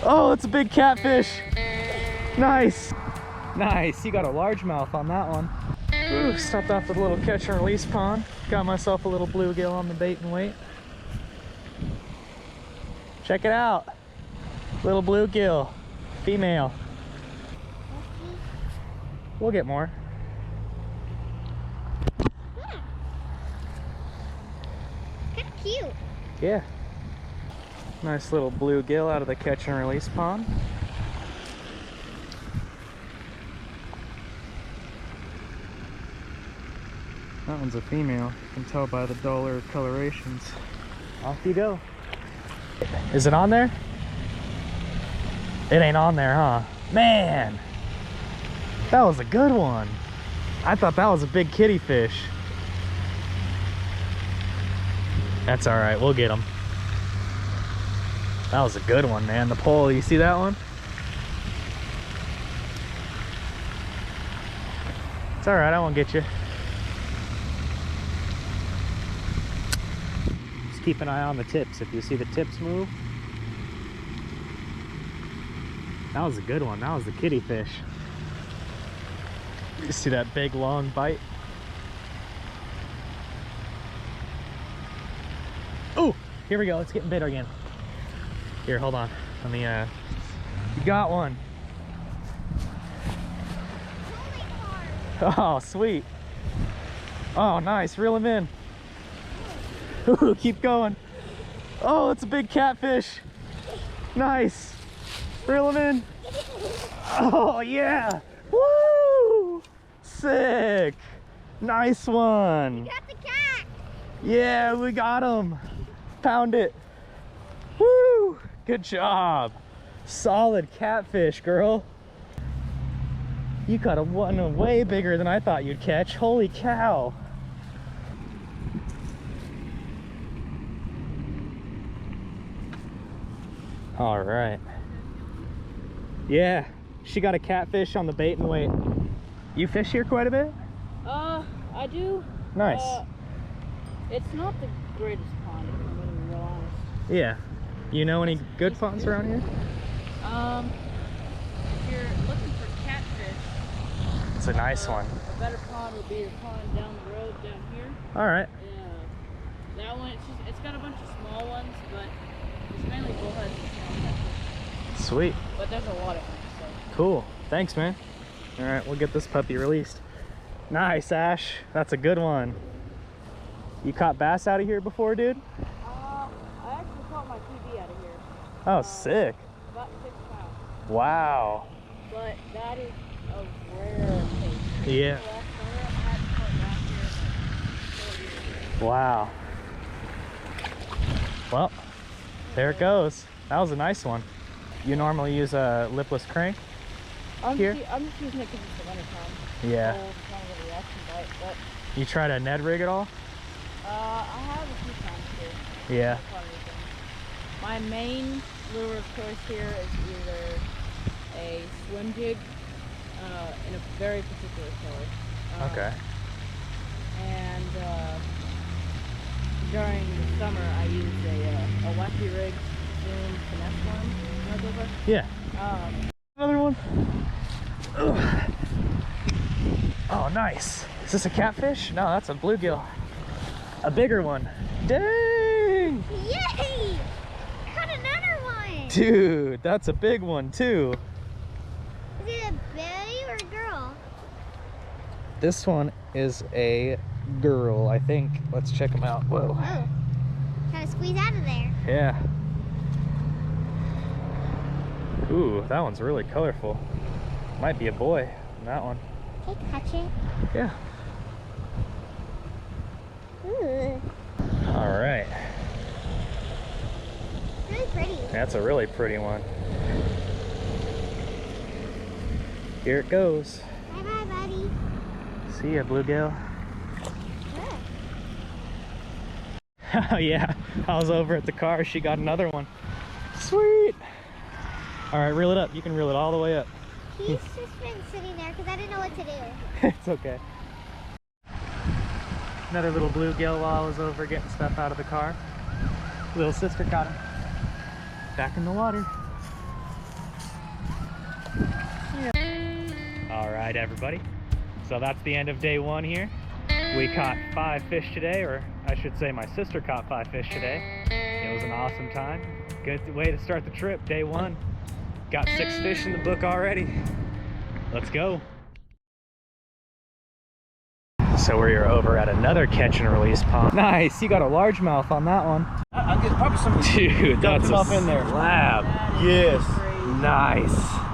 Oh, it's a big catfish. Nice. Nice, you got a largemouth on that one. Ooh, stopped off with a little catch and release pond. Got myself a little bluegill on the bait and weight. Check it out. Little bluegill, female. We'll get more. Yeah. Kind of cute. Yeah. Nice little bluegill out of the catch and release pond. That one's a female. You can tell by the duller colorations. Off you go. Is it on there? It ain't on there, huh? Man, that was a good one. I thought that was a big kitty fish. That's all right, we'll get them. That was a good one, man. The pole, you see that one? It's all right, I won't get you. Just keep an eye on the tips. If you see the tips move. That was a good one. That was the kitty fish. You see that big long bite? Oh, here we go. It's getting bit again. Here, hold on. Let me, you got one. Oh, sweet. Oh, nice. Reel him in. Ooh, keep going. Oh, it's a big catfish. Nice. Reel him in. Oh, yeah. Woo! Sick. Nice one. We got the cat. Yeah, we got him. Found it. Woo! Good job. Solid catfish, girl. You caught a one way bigger than I thought you'd catch. Holy cow. All right. Yeah, she got a catfish on the bait and weight. You fish here quite a bit? I do. Nice. It's not the greatest pond, if I'm gonna be real honest. Yeah. You know any good ponds around here? If you're looking for catfish, It's a nice one. a better pond would be the pond down the road down here. All right. Yeah. That one, it's got a bunch of small ones, but it's mainly bullheads and small catfish. Sweet. But there's a lot of them, so. Cool. Thanks, man. All right, we'll get this puppy released. Nice, Ash. That's a good one. You caught bass out of here before, dude? I actually caught my PB out of here. Oh, sick. About 6 pounds. Wow. But that is a rare case. Yeah. Last summer, I had caught back here in 4 years. Wow. Well, there it goes. That was a nice one. You normally use a lipless crank? Here? I'm just using it because it's the winter time. Yeah. So it's kind of a reaction bite, but You try to Ned rig at all? I have a few times too. Yeah. My main lure of choice here is either a swim jig in a very particular color. Okay. And during the summer, I use a wacky rig zoom finesse one. You know those are? Yeah. Another one. Ugh. Oh, nice. Is this a catfish? No, that's a bluegill. A bigger one. Dang! Yay! Caught another one. Dude, that's a big one too. Is it a boy or a girl? This one is a girl, I think. Let's check them out. Whoa. Oh. Trying to squeeze out of there. Yeah. Ooh, that one's really colorful. Might be a boy in that one. Okay, catch it. Yeah. Ooh. All right. Really pretty. That's a really pretty one. Here it goes. Bye bye, buddy. See ya, bluegill. Good. Oh yeah, I was over at the car. She got another one. Sweet. All right, reel it up. You can reel it all the way up. He's just been sitting there because I didn't know what to do. It's okay. Another little bluegill while I was over getting stuff out of the car. Little sister caught him. Back in the water. All right, everybody. So that's the end of day one here. We caught 5 fish today, or I should say my sister caught 5 fish today. It was an awesome time. Good way to start the trip, day one. Got 6 fish in the book already. Let's go. So we're over at another catch and release pond. Nice, you got a largemouth on that one. I'll get probably some. Dude, that's a up in there. slab. Yes. Nice.